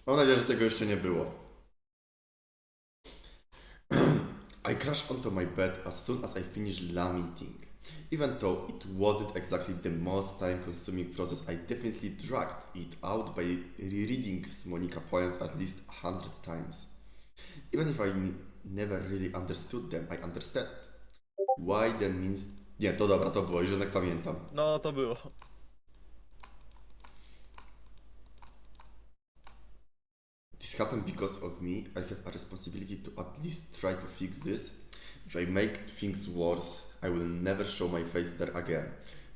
Mam nadzieję, że tego jeszcze nie było. I crashed onto my bed as soon as I finished lamenting. Even though it wasn't exactly the most time-consuming process, I definitely dragged it out by rereading Monica poems at least 100 times. Even if I never really understood them, I understand why the means... Nie, to dobra, to było, już jednak pamiętam. No, to było. This happened because of me. I have a responsibility to at least try to fix this. If I make things worse, I will never show my face there again.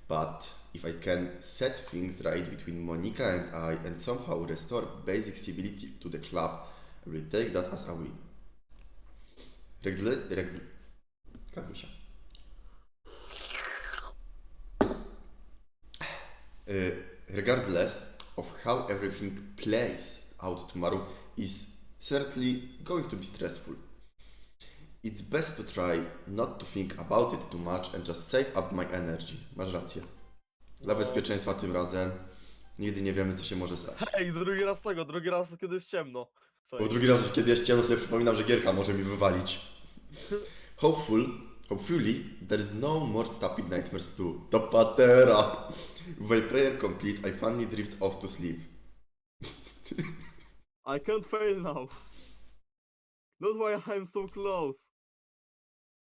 But if I can set things right between Monica and I and somehow restore basic civility to the club, I will take that as a win. Kapusia. Regardless of how everything plays out tomorrow is certainly going to be stressful. It's best to try not to think about it too much and just save up my energy. Masz rację. Dla bezpieczeństwa tym razem. Nigdy nie wiemy, co się może stać. Ej, drugi raz kiedy jest ciemno. Bo drugi raz, kiedy jest ciemno, sobie przypominam, że gierka może mi wywalić. Hopefully, there is no more stupid nightmares too. To patera! With my prayer complete, I finally drift off to sleep. I can't fail now. That's why I'm so close.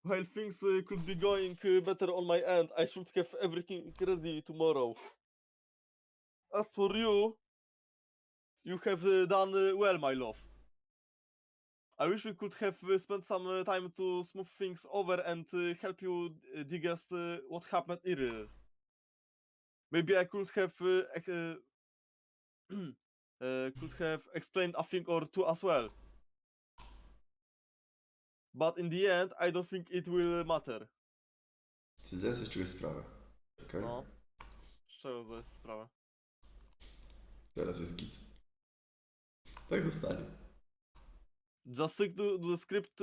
While things could be going better on my end, I should have everything ready tomorrow. As for you, you have done well, my love. I wish we could have spent some time to smooth things over and help you digest what happened earlier. Maybe I could have explained a thing or two as well. But in the end, I don't think it will matter. Ty zdajesz sobie z czegoś sprawę. Okay? No. Z czego to jest sprawa? Teraz jest git. Tak zostanie. Just stick to the script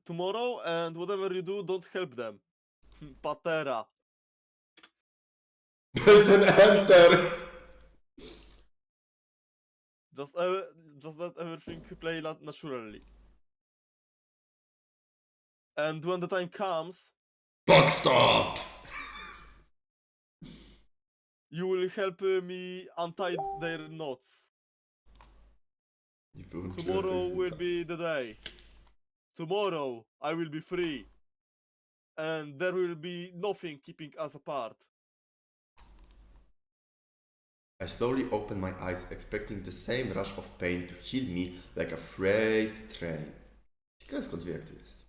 tomorrow and whatever you do, don't help them. Patera. Ten enter! Just let everything play naturally. And when the time comes, Stop! you will help me untie their knots. Tomorrow will be the day. Tomorrow I will be free. And there will be nothing keeping us apart. I slowly opened my eyes, expecting the same rush of pain to hit me like a freight train. Ciekawe skąd wie, jak to jest.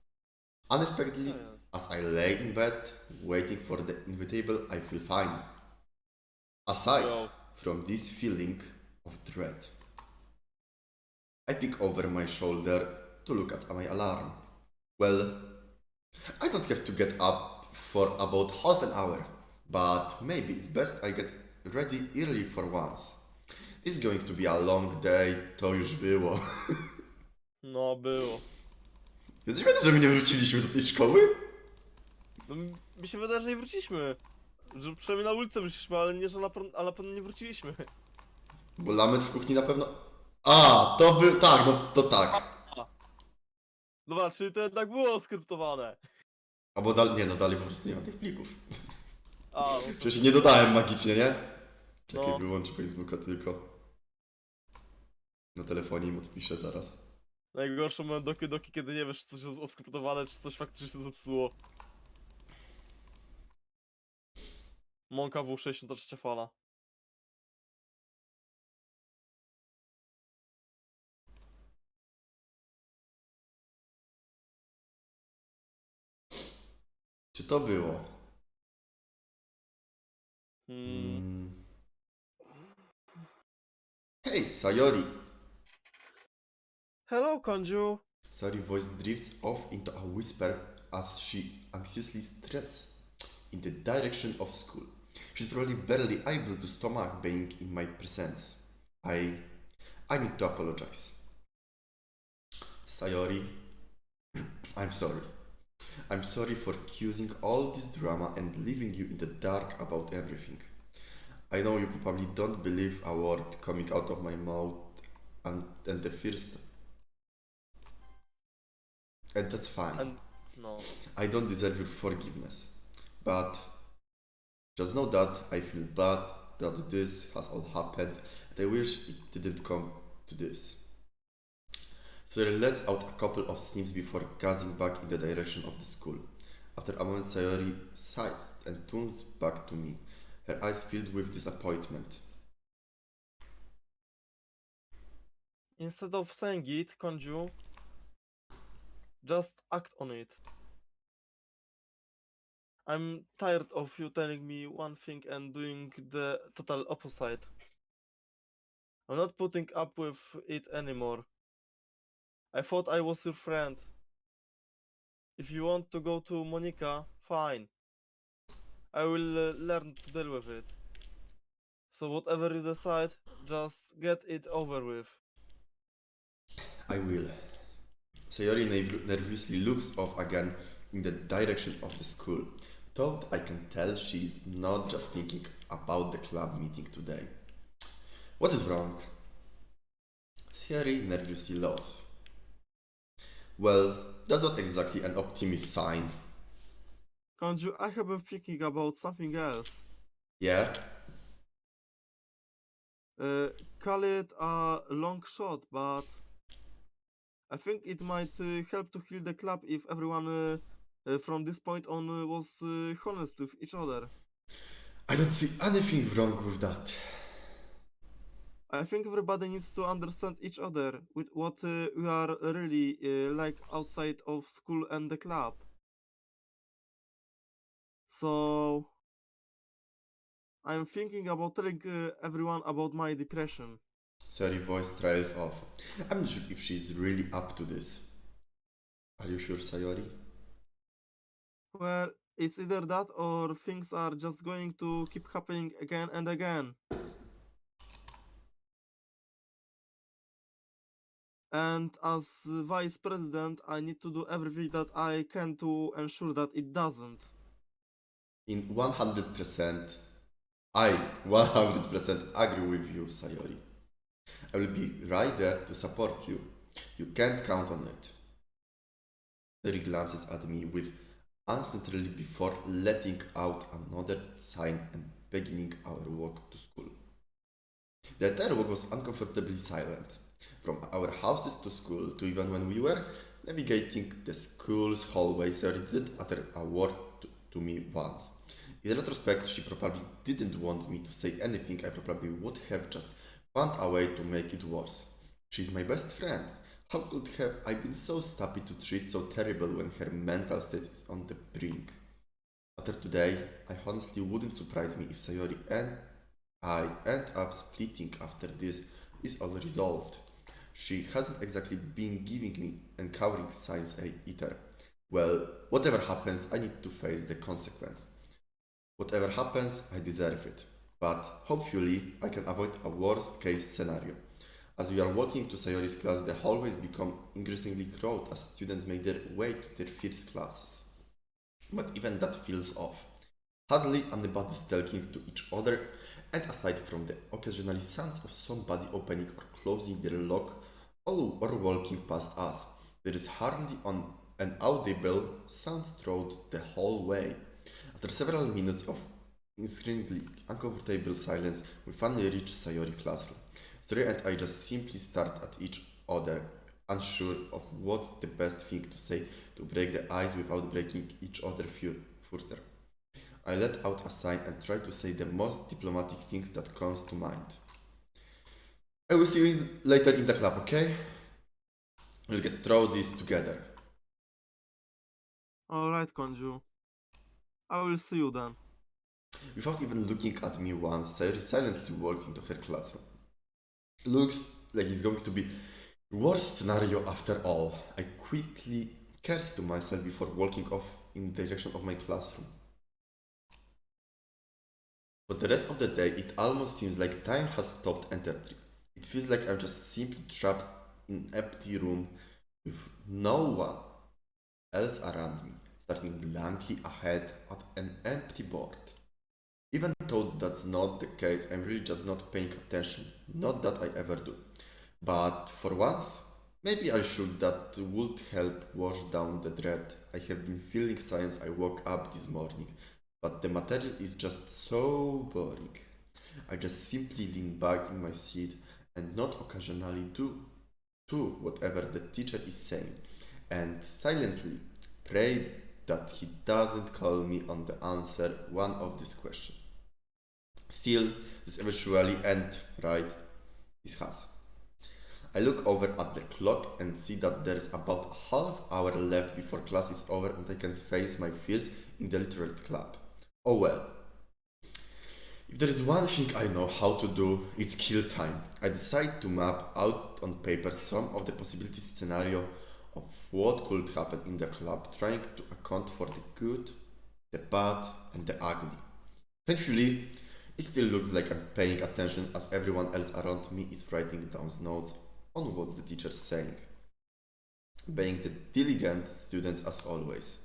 Unexpectedly, as I lay in bed, waiting for the inevitable, I feel fine. Aside from this feeling of dread, I peek over my shoulder to look at my alarm. Well, I don't have to get up for about half an hour, but maybe it's best I get ready early for once. This is going to be a long day, to już było. No, było. Jesteś pewny, że my nie wróciliśmy do tej szkoły? No, mi się wydaje, że nie wróciliśmy. Że przynajmniej na ulicę wróciliśmy, ale nie, że na pewno nie wróciliśmy. Bo lament w kuchni na pewno... A, to by... Tak, no to tak. Dobra, czyli to jednak było skryptowane. Albo dalej... Nie, no dalej po prostu nie ma tych plików. A, no to... Przecież nie dodałem magicznie, nie? Czekaj, No. wyłączę Facebooka tylko. Na telefonie im odpiszę zaraz. Najgorszy moment Doki, kiedy nie wiesz, czy coś jest oskryptowane, czy coś faktycznie się zepsuło. Monka W63 fala. Czy to było? Hey, Sayori! Hello, Kanju. Sayori's voice drifts off into a whisper as she anxiously stresses in the direction of school. She's probably barely able to stomach being in my presence. I need to apologize. Sayori, I'm sorry. I'm sorry for causing all this drama and leaving you in the dark about everything. I know you probably don't believe a word coming out of my mouth, and and the first. And that's fine. And no. I don't deserve your forgiveness. But just know that I feel bad that this has all happened and I wish it didn't come to this. So he lets out a couple of sniffs before gazing back in the direction of the school. After a moment, Sayori sighs and turns back to me, her eyes filled with disappointment. Instead of saying it, Konju, just act on it. I'm tired of you telling me one thing and doing the total opposite. I'm not putting up with it anymore. I thought I was your friend. If you want to go to Monica, fine. I will learn to deal with it. So whatever you decide, just get it over with. I will. Sayori nervously looks off again in the direction of the school. Though I can tell she's not just thinking about the club meeting today. What is wrong? Sayori nervously laughs. Well, that's not exactly an optimist sign. Konju, I have been thinking about something else. Yeah? Call it a long shot, but I think it might help to heal the club if everyone from this point on was honest with each other. I don't see anything wrong with that. I think everybody needs to understand each other with what we are really like outside of school and the club. So I'm thinking about telling everyone about my depression. Sayori's voice trails off. I'm not sure if she's really up to this. Are you sure, Sayori? Well, it's either that or things are just going to keep happening again and again. And as vice president, I need to do everything that I can to ensure that it doesn't. In 100%, I 100% agree with you, Sayori. I will be right there to support you. You can't count on it. Sayori glances at me with uncertainty before letting out another sigh and beginning our walk to school. The entire walk was uncomfortably silent. From our houses to school to even when we were navigating the school's hallway, Sayori didn't utter a word to me once. In retrospect, she probably didn't want me to say anything. I probably would have just found a way to make it worse. She's my best friend. How could have I been so stupid to treat so terrible when her mental state is on the brink? After today, I honestly wouldn't surprise me if Sayori and I end up splitting after this is all resolved. She hasn't exactly been giving me encouraging signs either. Well, whatever happens, I need to face the consequence. Whatever happens, I deserve it. But hopefully, I can avoid a worst case scenario. As we are walking to Sayori's class, the hallways become increasingly crowded as students make their way to their first classes. But even that feels off. Hardly anybody is talking to each other, and aside from the occasional sounds of somebody opening or closing their lock or walking past us, there is hardly an audible sound throughout the whole way. After several minutes of increasingly uncomfortable silence, we finally reach Sayori's classroom. Sayori and I just simply stared at each other, unsure of what's the best thing to say to break the ice without breaking each other further. I let out a sigh and tried to say the most diplomatic things that comes to mind. I will see you later in the club, okay? We'll get through this together. Alright, Konju. I will see you then. Without even looking at me once, Sayori silently walks into her classroom. Looks like it's going to be the worst scenario after all. I quickly curse to myself before walking off in the direction of my classroom. For the rest of the day, it almost seems like time has stopped entirely. It feels like I'm just simply trapped in an empty room with no one else around me, staring blankly ahead at an empty board. Even though that's not the case, I'm really just not paying attention. Not that I ever do. But for once, maybe I should. That would help wash down the dread I have been feeling since I woke up this morning. But the material is just so boring. I just simply lean back in my seat and not occasionally do whatever the teacher is saying, and silently pray that he doesn't call me on the answer one of these questions. Still, this eventually end, right? This has. I look over at the clock and see that there is about a half hour left before class is over and I can face my fears in the literary club. Oh well. If there is one thing I know how to do, it's kill time. I decide to map out on paper some of the possibility scenario of what could happen in the club, trying to account for the good, the bad, and the ugly. Thankfully, it still looks like I'm paying attention as everyone else around me is writing down notes on what the teacher's saying. Being the diligent students as always.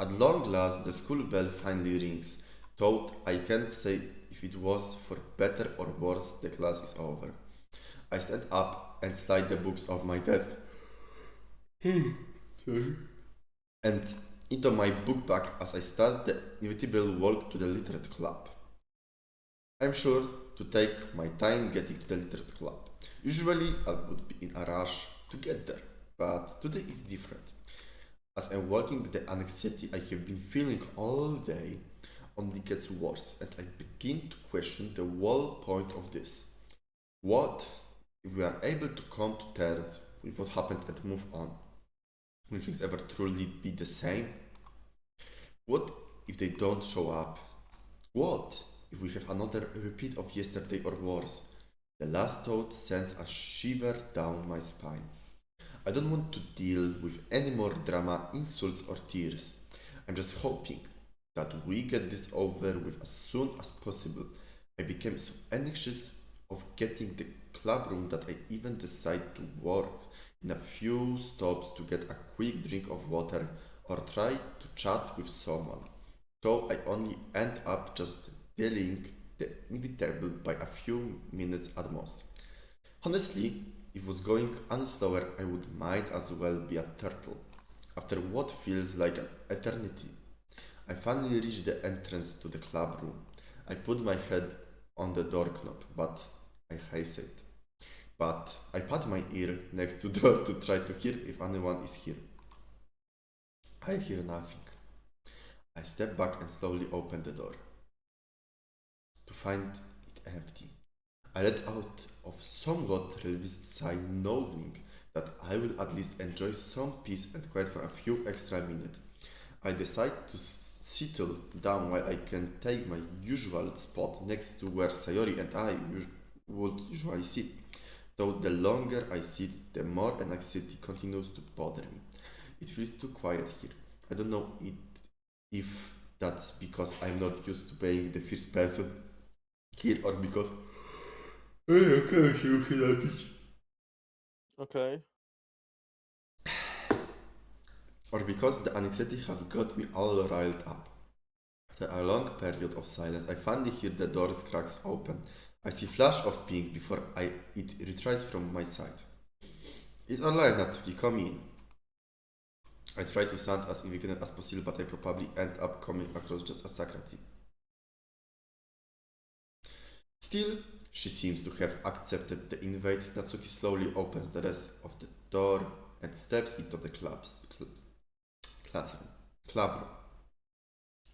At long last, the school bell finally rings. Though I can't say if it was for better or worse, the class is over. I stand up and slide the books off my desk and into my book bag as I start the inevitable walk to the literate club. I'm sure to take my time getting to the literate club. Usually I would be in a rush to get there, but today is different. As I'm walking, the anxiety I have been feeling all day only gets worse, and I begin to question the whole point of this. What if we are able to come to terms with what happened and move on? Will things ever truly be the same? What if they don't show up? What if we have another repeat of yesterday or worse? The last thought sends a shiver down my spine. I don't want to deal with any more drama, insults, or tears. I'm just hoping that we get this over with as soon as possible. I became so anxious of getting the club room that I even decided to work in a few stops to get a quick drink of water or try to chat with someone, though I only end up just delaying the inevitable by a few minutes at most. Honestly, if it was going any slower, I would might as well be a turtle. After what feels like an eternity, I finally reach the entrance to the club room. I put my head on the door knob, but I hesitate. But I pat my ear next to the door to try to hear if anyone is here. I hear nothing. I step back and slowly open the door to find it empty. I let out of somewhat relieved sigh, knowing that I will at least enjoy some peace and quiet for a few extra minutes. I decide to settle down while I can take my usual spot next to where Sayori and I would usually sit. Though the longer I sit, the more anxiety continues to bother me. It feels too quiet here. I don't know if that's because I'm not used to being the first person here or because I can't help it. Okay. Or because the anxiety has got me all riled up. After a long period of silence, I finally hear the door's cracks open. I see flash of pink before it retries from my side. It's alright, Natsuki, come in. I try to sound as indignant as possible, but I probably end up coming across just as sarcastic. Still, she seems to have accepted the invite. Natsuki slowly opens the rest of the door and steps into the club room.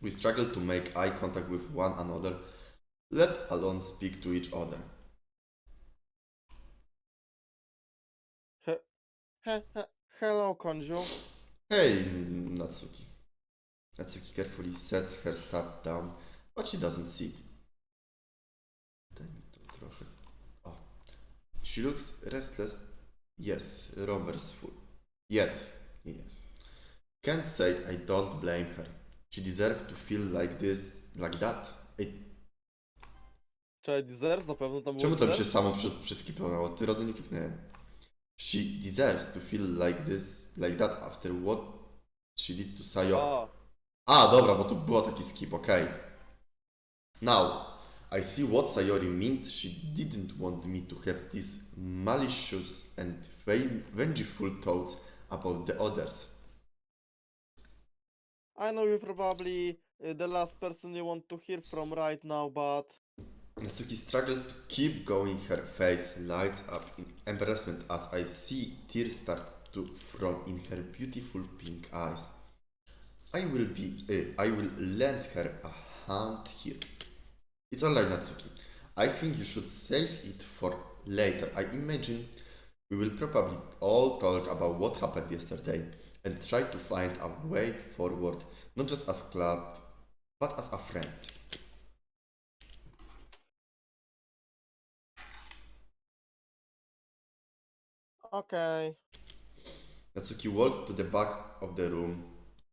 We struggle to make eye contact with one another, let alone speak to each other. Hello, Konju. Hey, Natsuki. Natsuki carefully sets her stuff down, but she doesn't see it. Daj mi to trochę. Oh. She looks restless. Yes, remorseful. Yet, yes. Can't say I don't blame her. She deserved to feel like this, like that. Czy deserve? Na pewno tam było Czemu to mi się deserve? samo przeskipowało? Ty razy nie kliknąłem. She deserves to feel like this, like that after what she did to Sayo. A, A, dobra, bo tu było taki skip, okej. Now, I see what Sayori meant. She didn't want me to have these malicious and vengeful thoughts about the others. I know you're probably the last person you want to hear from right now, but Natsuki struggles to keep going. Her face lights up in embarrassment as I see tears start to from in her beautiful pink eyes. I will lend her a hand here. It's alright, Natsuki. I think you should save it for later. I imagine we will probably all talk about what happened yesterday and try to find a way forward, not just as club, but as a friend. okay. Natsuki walks to the back of the room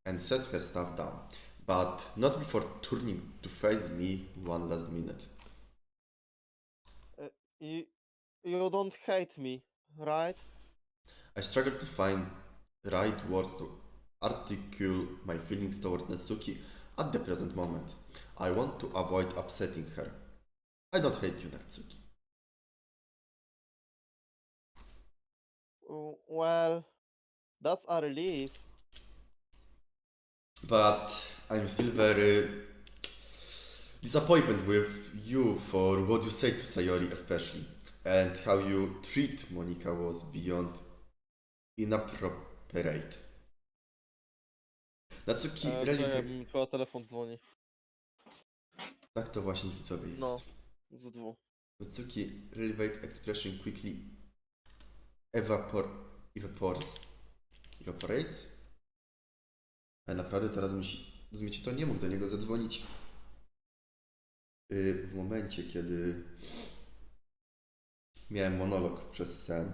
and sets her stuff down, but not before turning to face me one last minute. You, you don't hate me, right? I struggle to find the right words to articulate my feelings toward Natsuki at the present moment. I want to avoid upsetting her. I don't hate you, Natsuki. Well, that's a relief. But I'm still very disappointed with you for what you say to Sayori especially, and how you treat Monika was beyond inappropriate. Natsuki Czekaj, mi chyba telefon dzwoni. Tak to właśnie widzowie jest. No, z dwóch. Natsuki relevate expression quickly evaporates. Ale naprawdę teraz rozumiecie, to nie mógł do niego zadzwonić w momencie, kiedy miałem monolog przez sen,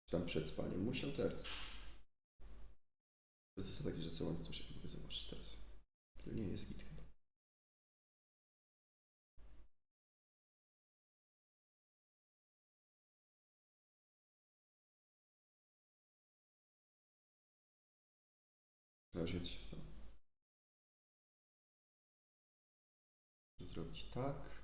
czy tam przed spaniem. Musiał teraz. To jest taki, że co mam coś mogę zobaczyć teraz. To nie jest git chyba. No już wiem, co się stało. Zrobić tak.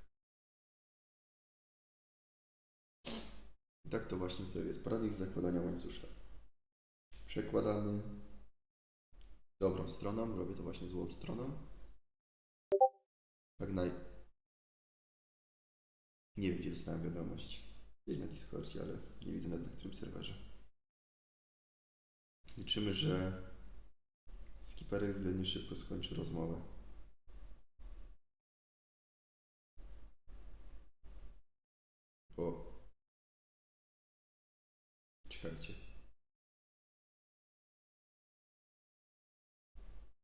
I tak to właśnie jest. Poradnik z zakładania łańcuszka. Przekładamy dobrą stroną. Robię to właśnie złą stroną. Tak nie wiem, gdzie dostałem wiadomość. Gdzieś na Discordzie, ale nie widzę nawet na którym serwerze. Liczymy, że skiperek względnie szybko skończy rozmowę. Bo... Czekajcie.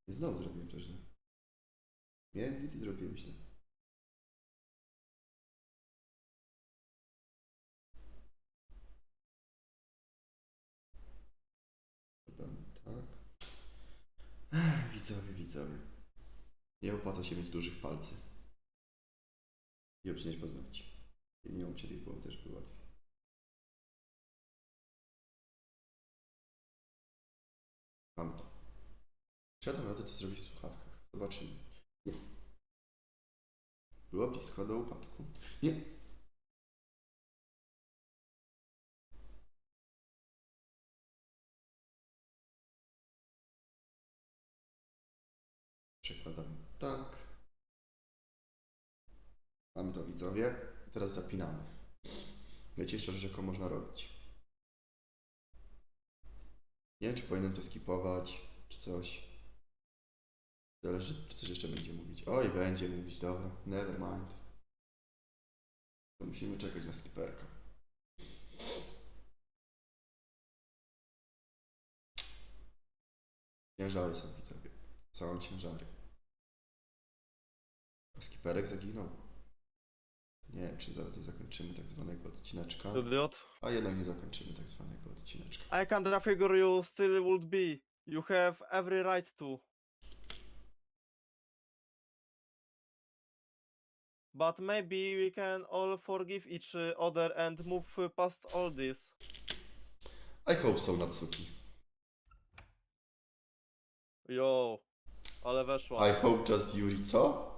I znowu zrobiłem to źle. Miałem wid i zrobiłem źle. Podamy tak. Widzowie. Nie opłaca się mieć dużych palców. I obcinać paznokci. I nie obcinać ich było też by łatwiej. Mam to. Czy ja dam radę to zrobić w słuchawkach? Zobaczymy. Nie. Było blisko do upadku. Nie. Przekładamy tak. Mamy to, widzowie. Teraz zapinamy. Wiecie jeszcze, że jaką można robić. Nie wiem, czy powinienem to skipować, czy coś. Zależy, czy coś jeszcze będzie mówić. Oj, będzie mówić, dobra. Never mind. To musimy czekać na skiperka. Ciężary są, widzowie. Są ciężary. A skiperek zaginął. Nie wiem, czy zaraz zakończymy tak zwanego odcineczka. Idiot. A jednak nie zakończymy tak zwanego odcineczka. I can't figure you still would be. You have every right to. But maybe we can all forgive each other and move past all this. I hope so, Natsuki. Yo, ale weszła. I hope just Yuri, co?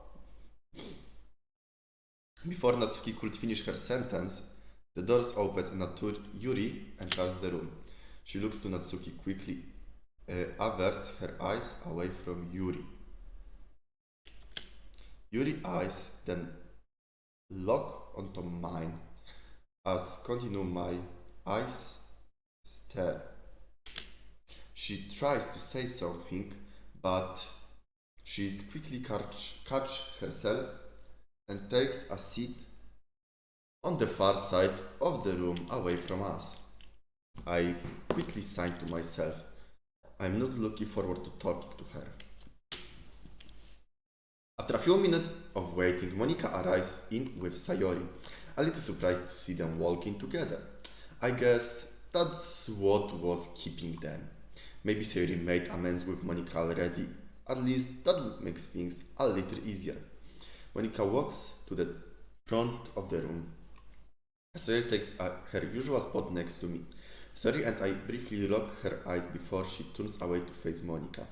Before Natsuki could finish her sentence, the doors opens and Yuri enters the room. She looks to Natsuki quickly, averts her eyes away from Yuri. Yuri's eyes then lock onto mine as continue my eyes stare. She tries to say something, but she is quickly catch herself and takes a seat on the far side of the room away from us. I quickly sign to myself. I'm not looking forward to talking to her. After a few minutes of waiting, Monika arrives in with Sayori, a little surprised to see them walking together. I guess that's what was keeping them. Maybe Sayori made amends with Monika already. At least that makes things a little easier. Monika walks to the front of the room. Sayori takes her usual spot next to me. Sayori and I briefly lock her eyes before she turns away to face Monika.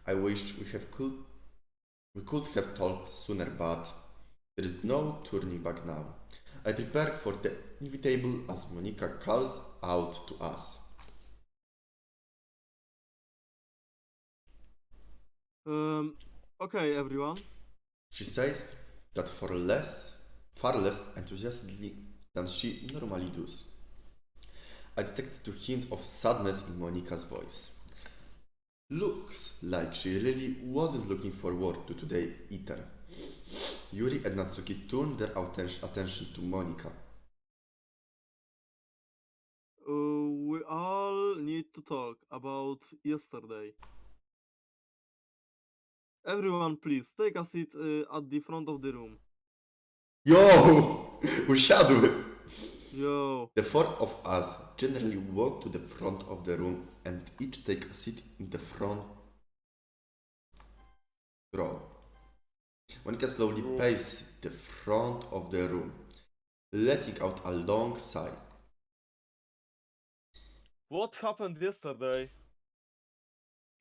I wish we could have talked sooner, but there is no turning back now. I prepare for the inevitable as Monika calls out to us. Okay, everyone. She says that far less enthusiastically than she normally does. I detected a hint of sadness in Monika's voice. Looks like she really wasn't looking forward to today either. Yuri and Natsuki turned their attention to Monika. We all need to talk about yesterday. Everyone, please take a seat at the front of the room. Yo! Usiadły! Yo. The four of us generally walk to the front of the room and each take a seat in the front row. Monika slowly paces the front of the room, letting out a long sigh. What happened yesterday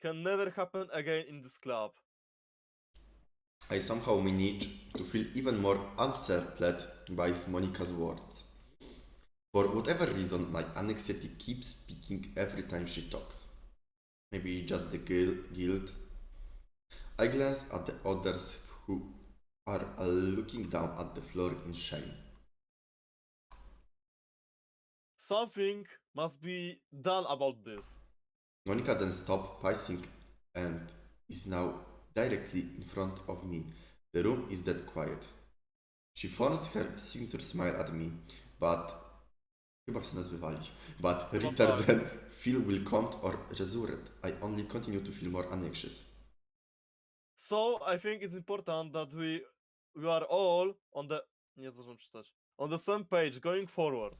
can never happen again in this club. I somehow manage to feel even more unsettled by Monika's words. For whatever reason, my anxiety keeps speaking every time she talks. Maybe just the guilt. I glance at the others who are looking down at the floor in shame. Something must be done about this. Monika then stops pacing and is now directly in front of me. The room is dead quiet. She forms her signature smile at me, but chyba chce nas wywalić. But rather than feel welcomed or reassured, I only continue to feel more anxious. So I think it's important that we are all on the nie zdążyłem przeczytać. On the same page going forward.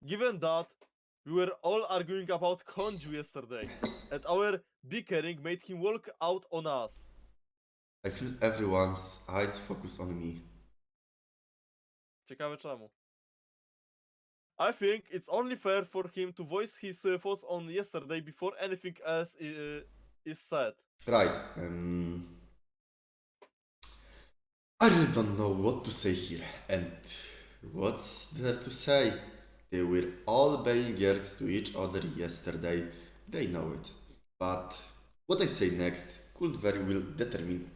Given that we were all arguing about Konju yesterday, and our bickering made him walk out on us. I feel everyone's eyes focus on me. Ciekawe czemu. I think it's only fair for him to voice his thoughts on yesterday before anything else is said. Right. I really don't know what to say here. And what's there to say? They were all being jerks to each other yesterday. They know it. But what I say next could very well determine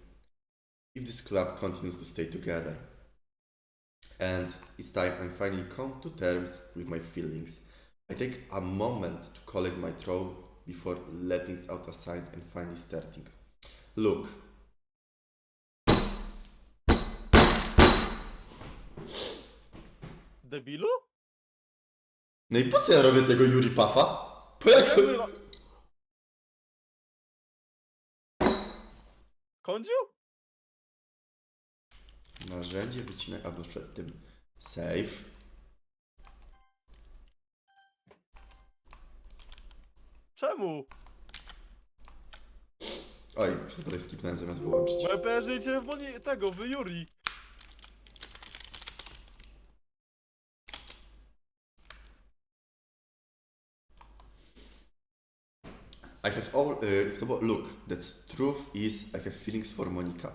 if this club continues to stay together. And it's time I finally come to terms with my feelings. I take a moment to collect my throat before letting out a sigh and finally starting. Look. Debilu? No i po co ja robię tego Yuri Puffa? Po jak to... Konju? Narzędzie wycinaj, albo przed tym save. Czemu? Oj, przez chwilę skipnąłem zamiast wyłączyć. Bo ja powiedziałem, w Yuri. I have look, that's truth is I have feelings for Monika.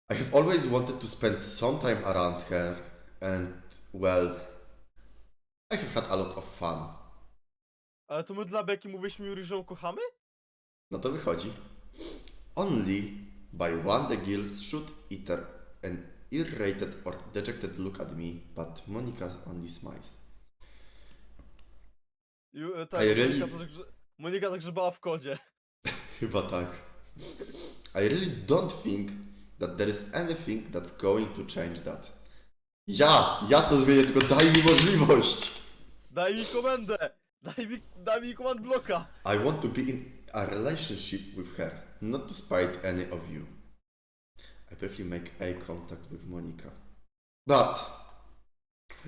I have always wanted to spend some time around her and well, I have had a lot of fun. Ale to my dla Beki mówiliśmy Yuri, że ją kochamy? No to wychodzi. Only by one the girls should either an irritated or dejected look at me, but Monika only smiles. Tak, I really... Monika zagrzebała w kodzie. Chyba tak. I really don't think that there is anything that's going to change that. Ja to zmienię, tylko daj mi możliwość! Daj mi komendę! Daj mi komand bloka! I want to be in a relationship with her, not to spite any of you. I briefly make eye contact with Monika. But,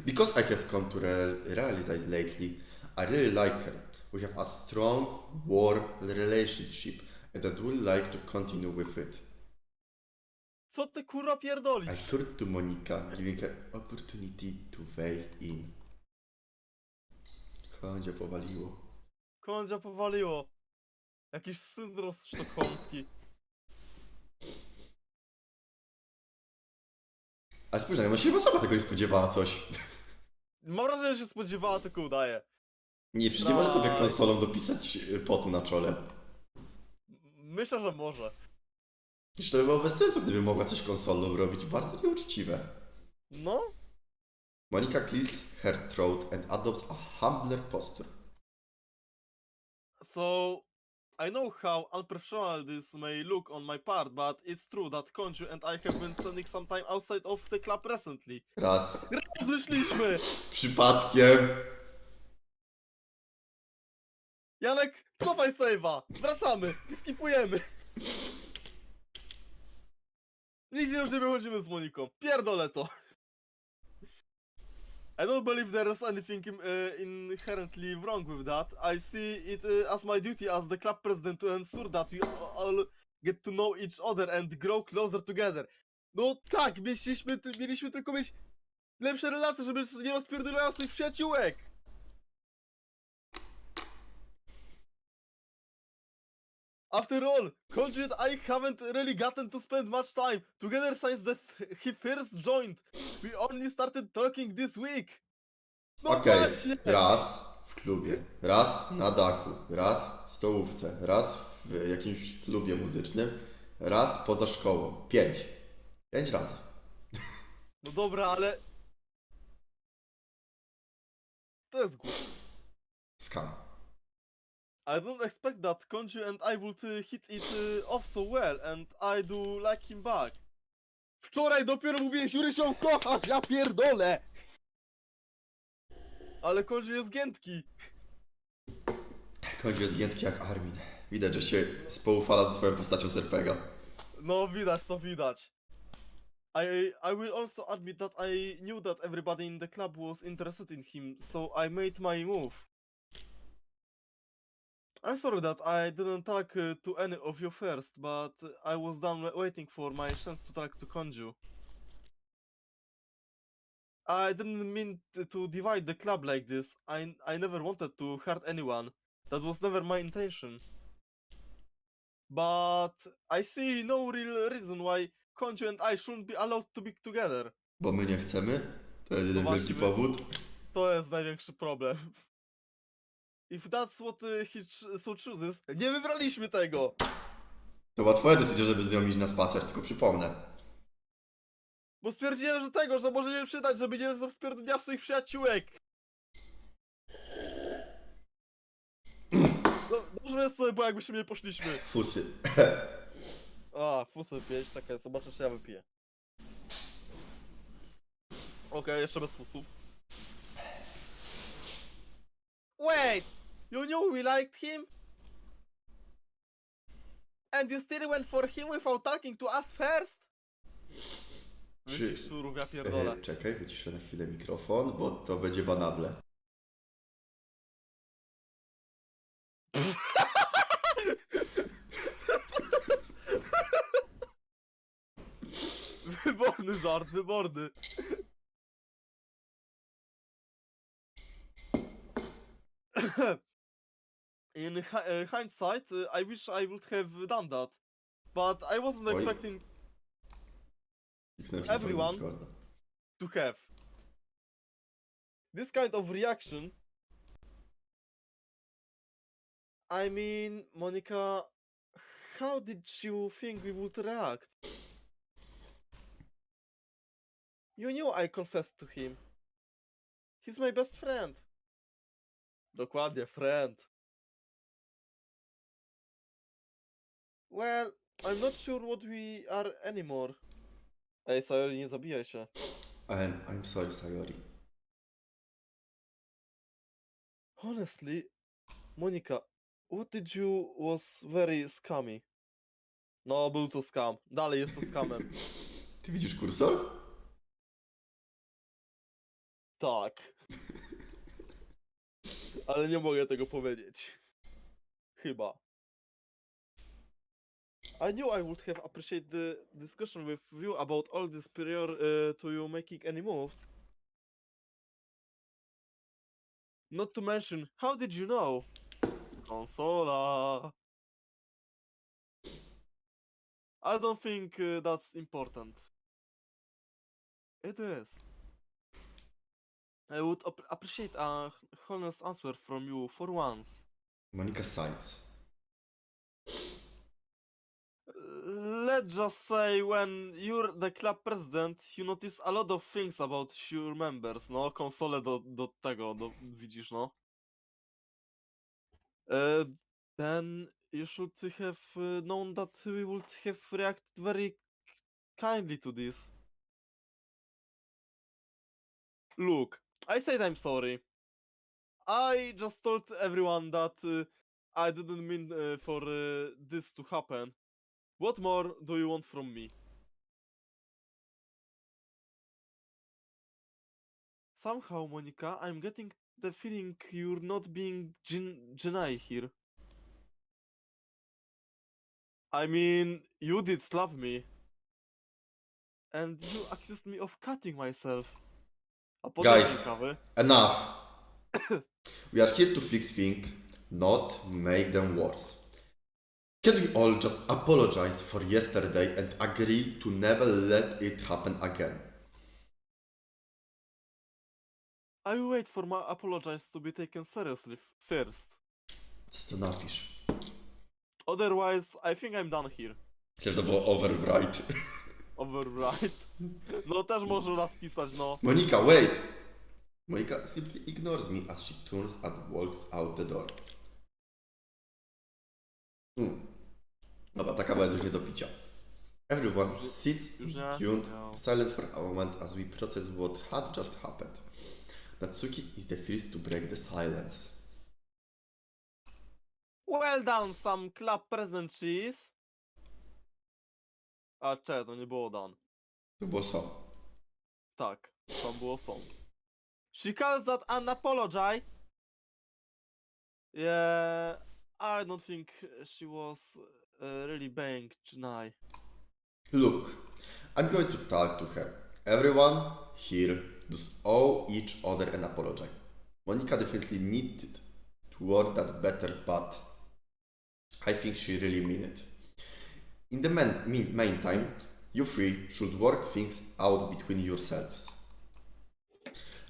because I have come to realize lately, I really like her. We have a strong, warm relationship and I would like to continue with it. Co ty kurwa pierdolisz? I turned to Monika, giving her opportunity to weigh in. Kądzia powaliło. Kądzia powaliło. Jakiś syndrom sztokholmski. Ale spójrz, no się chyba sama tego nie spodziewała coś. Mam wrażenie, że się spodziewała, tylko udaje. Nie, przecież nie możesz sobie konsolą dopisać potu na czole. Myślę, że może. Przecież to by było bez sensu, gdyby mogła coś konsolą robić. Bardzo nieuczciwe. No? Monika clears her throat and adopts a humbler posture. So, I know how unprofessional this may look on my part, but it's true that Konju and I have been spending some time outside of the club recently. Raz. Raz wyszliśmy! Przypadkiem. Janek, cofaj save'a! Wracamy i skipujemy! Nigdzie już nie wychodzimy z Moniką. Pierdolę to. I don't believe there's anything inherently wrong with that. I see it as my duty as the club president to ensure that we all get to know each other and grow closer together. No tak, mieliśmy tylko mieć lepsze relacje, żeby nie rozpierdolała swoich przyjaciółek. After all, Konju and I haven't really gotten to spend much time together since he first joined. We only started talking this week. No Okej, właśnie! raz w klubie, raz na dachu, raz w stołówce, raz w jakimś klubie muzycznym, raz poza szkołą. 5. 5 razy. No dobra, ale... To jest głupie. Skam. I don't expect that Konju and I would hit it off so well, and I do like him back. Wczoraj dopiero mówiłeś, Jury się kochasz, ja pierdolę! Ale Konju jest giętki. Kończy jest giętki jak Armin. Widać, że się spoufala ze swoją postacią z RPGa. No widać, to widać. I will also admit that I knew that everybody in the club was interested in him, so I made my move. I'm sorry that I didn't talk to any of you first, but I was done waiting for my chance to talk to Konju. I didn't mean to divide the club like this. I never wanted to hurt anyone. That was never my intention. But I see no real reason why Konju and I shouldn't be allowed to be together. Bo my nie chcemy? To jest jeden No wielki właśnie, powód. To jest największy problem. If that's what he so chooses, nie wybraliśmy tego! To była twoja decyzja, żeby z nią iść na spacer, tylko przypomnę. Bo stwierdziłem, że może nie przydać, żeby nie rozpierdoliła swoich przyjaciółek. No, może sobie, bo jakbyśmy nie poszliśmy. Fusy. A, fusy pięć, czekaj, zobaczę, czy ja wypiję. Okej, jeszcze bez fusów. Wait! You knew we liked him? And you still went for him without talking to us first? Myślisz, szurów, ja pierdolę. Czekaj, wyciszę na chwilę mikrofon, bo to będzie banable. Wyborny żart, wyborny. In hindsight, I wish I would have done that. But I wasn't Oj. expecting Kliknąłem się na Everyone. Discorda. to have this kind of reaction. I mean, Monica, how did you think we would react? You knew I confessed to him. He's my best friend. Dokładnie, friend. Well, I'm not sure what we are anymore. Ej, Sayori, nie zabijaj się. I'm sorry, Sayori. Honestly, Monica, what did you was very scummy. No, był to scam. Dalej jest to scamem. Ty widzisz kursor? Tak. Ale nie mogę tego powiedzieć. Chyba. I knew I would have appreciated the discussion with you about all this prior to you making any moves. Not to mention, how did you know? Consola. I don't think that's important. It is. I would appreciate a honest answer from you for once. Monica sighs. Let's just say when you're the club president, you notice a lot of things about your members, no, konsolę do tego, widzisz, no. Then you should have known that we would have reacted very kindly to this. Look, I said I'm sorry. I just told everyone that I didn't mean for this to happen. What more do you want from me? Somehow, Monica, I'm getting the feeling you're not being Genai here. I mean, you did slap me. And you accused me of cutting myself. A podaj Guys, kawy. enough! We are here to fix things, not make them worse. Can we all just apologize for yesterday and agree to never let it happen again? I will wait for my apologies to be taken seriously first. Co to napisz? Otherwise, I think I'm done here. Myślę, że to było overwrite. Override. No też może napisać, no. Monica, wait! Monica simply ignores me as she turns and walks out the door. Dobra, taka była już nie do picia. Everyone sits Już nie? tuned, No. silence for a moment as we process what had just happened. Natsuki is the first to break the silence. Well done, some club present cheese. A cze, to nie było done. To było so. Tak, tam było song. She calls that an apology. Yeah, I don't think she was really being Genai. Look, I'm going to talk to her. Everyone here does owe each other an apology. Monica definitely needed to word that better, but I think she really meant it. In the meantime, you three should work things out between yourselves.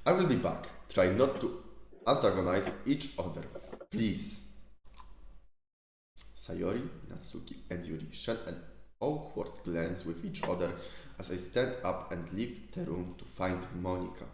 I will be back. Try not to antagonize each other. Please. Sayori, Natsuki, and Yuri share an awkward glance with each other as I stand up and leave the room to find Monica.